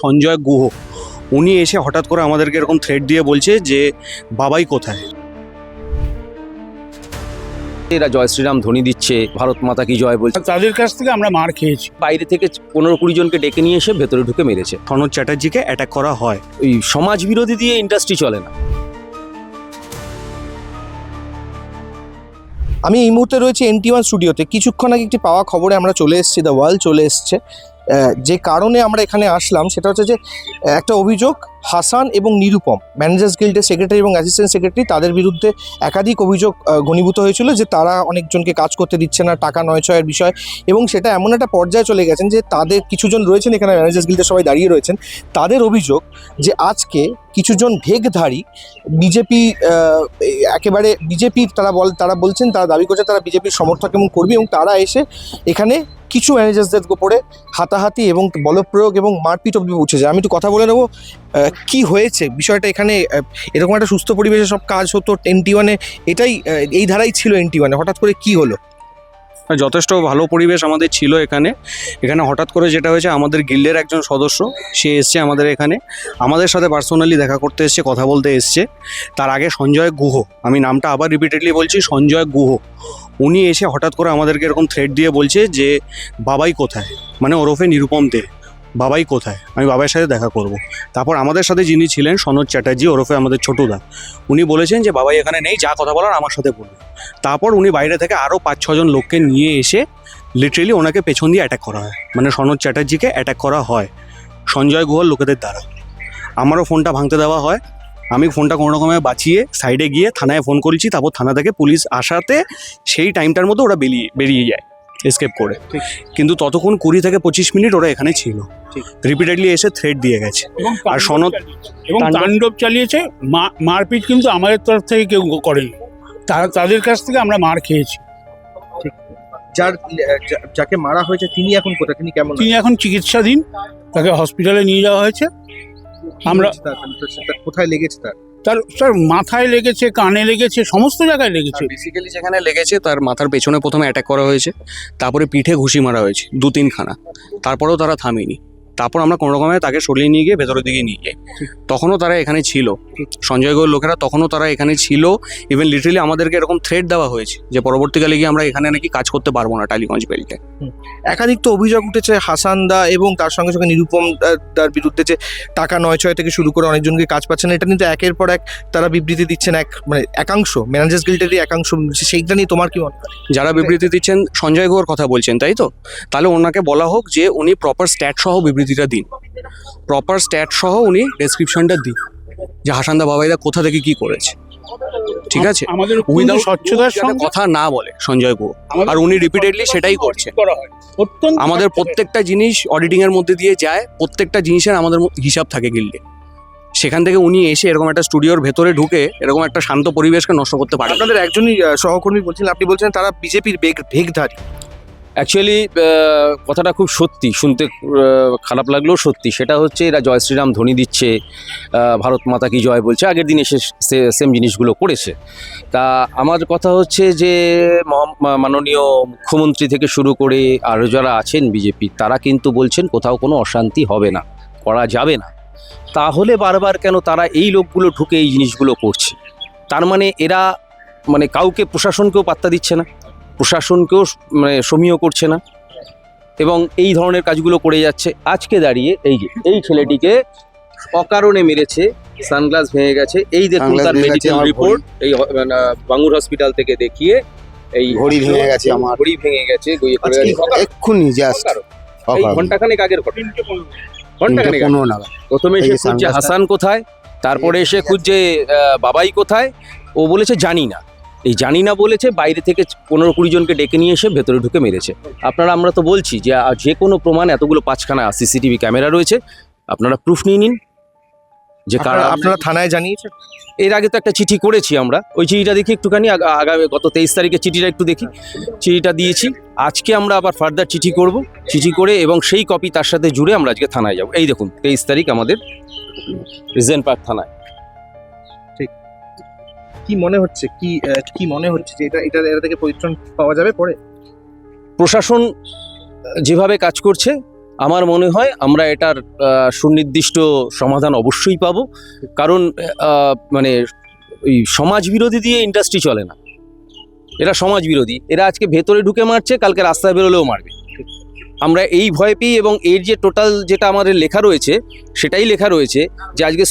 সঞ্জয় গুহ। উনি এসে হঠাৎ করে আমাদেরকে এরকম থ্রেট দিয়ে বলছে যে বাবাই কোথায়। এরা জয় শ্রীরাম ধ্বনি দিচ্ছে, ভারত মাতা কি জয় বলছে। তাদের কাছ থেকে আমরা মার খেয়েছি। বাইরে থেকে 15-20 জনকে ডেকে নিয়ে এসে ভেতরে ঢুকে মেরেছে। সনৎ চ্যাটার্জিকে অ্যাটাক করা হয়। ওই সমাজ বিরোধী দিয়ে ইন্ডাস্ট্রি চলে না। আমি এই মুহূর্তে রয়েছি NT1 স্টুডিওতে। কিছুক্ষণ আগে একটি পাওয়া খবরে আমরা চলে এসেছি, দ্য ওয়ার্ল্ড চলে এসছে। যে কারণে আমরা এখানে আসলাম সেটা হচ্ছে যে একটা অভিযোগ, হাসান এবং নিরুপম ম্যানেজার্স গিল্ডের সেক্রেটারি এবং অ্যাসিস্ট্যান্ট সেক্রেটারি, তাদের বিরুদ্ধে একাধিক অভিযোগ ঘনীভূত হয়েছিল যে তারা অনেকজনকে কাজ করতে দিচ্ছে না, টাকা নয়ছয়ের বিষয়। এবং সেটা এমন একটা পর্যায়ে চলে গেছেন যে তাদের কিছুজন রয়েছেন এখানে, ম্যানেজার্স গিল্ডের সবাই দাঁড়িয়ে রয়েছেন, তাদের অভিযোগ যে আজকে কিছুজন ভেগধারী বিজেপি, একেবারে বিজেপির তারা বলছেন, তারা দাবি করছে তারা বিজেপির সমর্থক এবং কর্মী, এবং তারা এসে এখানে কিছু ম্যানেজার্সদের উপরে হাতাহাতি এবং বলপ্রয়োগ এবং মারপিট অবধি পৌঁছে যায়। আমি একটু কথা বলে নেবো কি হয়েছে বিষয়টা। এখানে এরকম একটা সুস্থ পরিবেশে সব কাজ হতো NT1-এ, এটাই এই ধারাই ছিল NT1-এ, হঠাৎ করে কি হলো? যথেষ্ট ভালো পরিবেশ আমাদের ছিল এখানে। হঠাৎ করে যেটা হয়েছে, আমাদের গিল্ডের একজন সদস্য সে এসছে আমাদের এখানে, আমাদের সাথে পার্সোনালি দেখা করতে এসছে, কথা বলতে এসছে। তার আগে সঞ্জয় গুহ, আমি নামটা আবার রিপিটেডলি বলছি, সঞ্জয় গুহ, উনি এসে হঠাৎ করে আমাদেরকে এরকম থ্রেট দিয়ে বলছে যে বাবাই কোথায়, মানে ওরফে নিরুপম দে, বাবাই কোথায়, আমি বাবার সাথে দেখা করব। তারপর আমাদের সাথে যিনি ছিলেন সনৎ চ্যাটার্জি ওরফে আমাদের ছোটদা, উনি বলেছেন যে বাবাই এখানে নেই, যা কথা বলার আমার সাথে বলুন। তারপর উনি বাইরে থেকে আরও 5-6 জন লোককে নিয়ে এসে লিটারেলি ওনাকে পেছন দিয়ে অ্যাটাক করা হয়, মানে সনৎ চ্যাটার্জিকে অ্যাটাক করা হয় সঞ্জয় গুহর লোকেদের দ্বারা। আমারও ফোনটা ভাঙতে দেওয়া হয়, আমি ফোনটা কোনো রকমে বাঁচিয়ে সাইডে গিয়ে থানায় ফোন করেছি। তারপর থানা থেকে পুলিশ আসাতে সেই টাইমটার মধ্যে ওরা বেরিয়ে যায় এসকেপ করে। কিন্তু ততক্ষণ 20 থেকে 25 মিনিট ওরা এখানে ছিল, রিপিটেডলি এসে থ্রেট দিয়ে গেছে। আর সনৎ এবং তাণ্ডব চালিয়েছে, মারপিট কিন্তু আমাদের তরফ থেকে কেউ করেনি, তাদের কাছ থেকে আমরা মার খেয়েছি। যাকে মারা হয়েছে তিনি এখন কোথায়, তিনি কেমন? তিনি এখন চিকিৎসাধীন, তাকে হসপিটালে নিয়ে যাওয়া হয়েছে। আমরা কোথায় লেগেছে? তার মাথায় লেগেছে, কানে লেগেছে, সমস্ত জায়গায় লেগেছে। বেসিক্যালি যেখানে লেগেছে তার মাথার পেছনে প্রথমে অ্যাটাক করা হয়েছে, তারপরে পিঠে ঘুষি মারা হয়েছে 2-3 খানা, তারপরেও তারা থামেনি। তারপর আমরা কোনো রকমে তাকে সরিয়ে নিয়ে গিয়ে ভেতরের দিকে নিয়ে যাই। তখনও তারা এখানে ছিল, সঞ্জয় গৌর লোকেরা তখনও তারা এখানে ছিল। ইভেন লিটারেলি আমাদেরকে এরকম থ্রেট দেওয়া হয়েছে যে পরবর্তীকালে গিয়ে আমরা এখানে নাকি কাজ করতে পারবো না টালিগঞ্জ বেল্টে। একাধিক তো অভিযোগ উঠেছে হাসান দা এবং তার সঙ্গে সঙ্গে নিরুপম দার বিরুদ্ধে, যে টাকা নয়ছয় থেকে শুরু করে অনেকজনকে কাজ পাচ্ছে না। এটা কিন্তু একের পর এক তারা বিবৃতি দিচ্ছেন, মানে একাংশ ম্যানেজার্স গিল্ডেরই একাংশ। সেইটা নিয়ে তোমার কি মনে হয়? যারা বিবৃতি দিচ্ছেন সঞ্জয় গৌর কথা বলছেন, তাই তো? তাহলে ওনাকে বলা হোক যে উনি প্রপার স্ট্যাট সহ বিবৃতিটা দিন, প্রপার স্ট্যাট সহ উনি ডেসক্রিপশনটা দিন যে হাসানদা বাবাইদা কোথা থেকে কি করেছে, ঠিক আছে? উইদাউট স্বচ্ছতার সঙ্গে কথা না বলে সঞ্জয় গুহ, আর উনি রিপিটেডলি সেটাই করছে। আমাদের প্রত্যেকটা জিনিস অডিটিং এর মধ্যে দিয়ে যায়, প্রত্যেকটা জিনিসের আমাদের হিসাব থাকে গিল্ডে। সেখান থেকে উনি এসে এরকম একটা স্টুডিওর ভেতরে ঢুকে এরকম একটা শান্ত পরিবেশকে নষ্ট করতে পারে। আপনাদের একজনই সহকর্মী বলছিলেন, আপনি বলছেন তারা বিজেপির ভেগধারী। অ্যাকচুয়ালি কথাটা খুব সত্যি, শুনতে খারাপ লাগলেও সত্যি। সেটা হচ্ছে এরা জয় শ্রীরাম ধ্বনি দিচ্ছে, ভারত মাতা কি জয় বলছে, আগের দিনে সেম জিনিসগুলো করেছে। তা আমার কথা হচ্ছে যে মাননীয় মুখ্যমন্ত্রী থেকে শুরু করে আরও যারা আছেন বিজেপি, তারা কিন্তু বলছেন কোথাও কোনো অশান্তি হবে না, করা যাবে না। তাহলে বারবার কেন তারা এই লোকগুলো ঢুকে এই জিনিসগুলো করছে? তার মানে এরা কাউকে, প্রশাসনকেও পাত্তা দিচ্ছে না, প্রশাসনকেও সমীহ করছে না, এবং এই ধরনের কাজগুলো করে যাচ্ছে। আজকে দাঁড়িয়ে এই ছেলেটিকে অকারণে মেরেছে, সানগ্লাস ভেঙে গেছে, এই দেখুন তার মেডিকেল রিপোর্ট, এই বাঙ্গুর হসপিটাল থেকে দেখিয়ে এই ঘড়ি ভেঙে গেছে, আমার ঘড়ি ভেঙে গেছে, এক্ষুনি জাস্ট এই ঘন্টাখানেক আগের ঘন্টাখানেক। প্রথমে এসে খুঁজছে হাসান কোথায়, তারপরে এসে খুঁজছে বাবাই কোথায়। ও বলেছে জানি না, এই জানি না বলেছে, বাইরে থেকে 15-20 জনকে ডেকে নিয়ে এসে ভেতরে ঢুকে মেরেছে। আমরা তো বলছি যে কোনো প্রমাণ, এতগুলো 5খানা CCTV ক্যামেরা রয়েছে, আপনারা প্রুফ নিয়ে নিন যে আপনারা থানায় জানিয়েছেন। এর আগে তো একটা চিঠি করেছি আমরা, ওই চিঠিটা দেখি একটুখানি, আগামী গত 23 তারিখে চিঠিটা একটু দেখি, চিঠিটা দিয়েছি। আজকে আমরা আবার ফার্দার চিঠি করব, চিঠি করে এবং সেই কপি তার সাথে জুড়ে আমরা আজকে থানায় যাব। এই দেখুন 23 তারিখ আমাদের রিজেন্ট পার্ক থানায়। ঠিক, কি মনে হচ্ছে, কি মনে হচ্ছে যে এটা থেকে পরিত্রাণ পাওয়া যাবে পরে? প্রশাসন যেভাবে কাজ করছে আমার মনে হয় আমরা এটার সুনির্দিষ্ট সমাধান অবশ্যই পাবো, কারণ মানে ওই সমাজ বিরোধী দিয়ে ইন্ডাস্ট্রি চলে না, এরা সমাজ বিরোধী, এরা আজকে ভেতরে ঢুকে মারছে, কালকে রাস্তায় বেরোলেও মারবে। আমরা এই ভয় পেয়ে, এবং এর যে টোটাল যেটা আমাদের লেখা রয়েছে সেটাই লেখা রয়েছে যে আজকে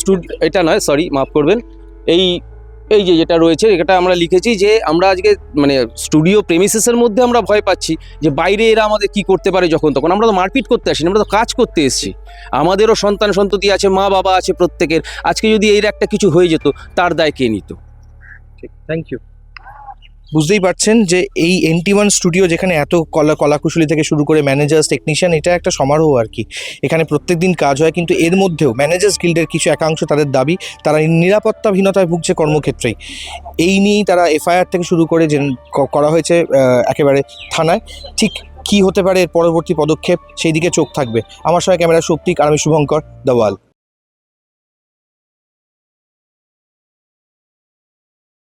এটা নয়, সরি মাফ করবেন, এই এই যে যেটা রয়েছে এটা আমরা লিখেছি যে আমরা আজকে মানে স্টুডিও প্রেমিসেসের মধ্যে আমরা ভয় পাচ্ছি যে বাইরে এরা আমাদের কি করতে পারে যখন তখন। আমরা তো মারপিট করতে আসিনি, আমরা তো কাজ করতে এসেছি, আমাদেরও সন্তান সন্ততি আছে, মা বাবা আছে প্রত্যেকের, আজকে যদি এর একটা কিছু হয়ে যেত তার দায় কে নিত? Thank you. বুঝতেই পারছেন যে এই NT1 স্টুডিও যেখানে এত কলাকুশলী থেকে শুরু করে ম্যানেজার্স, টেকনিশিয়ান, এটা একটা সমারোহ আর কি। এখানে প্রত্যেকদিন কাজ হয়, কিন্তু এর মধ্যেও ম্যানেজার্স গিল্ডের কিছু একাংশ তাদের দাবি তারা নিরাপত্তাহীনতায় ভুগছে কর্মক্ষেত্রেই। এই নিয়েই তারা FIR থেকে শুরু করে যে করা হয়েছে একেবারে থানায়। ঠিক কী হতে পারে এর পরবর্তী পদক্ষেপ সেই দিকে চোখ থাকবে। আমার সঙ্গে ক্যামেরা সৌপ্তিক আর আমি শুভঙ্কর, দ্য ওয়াল।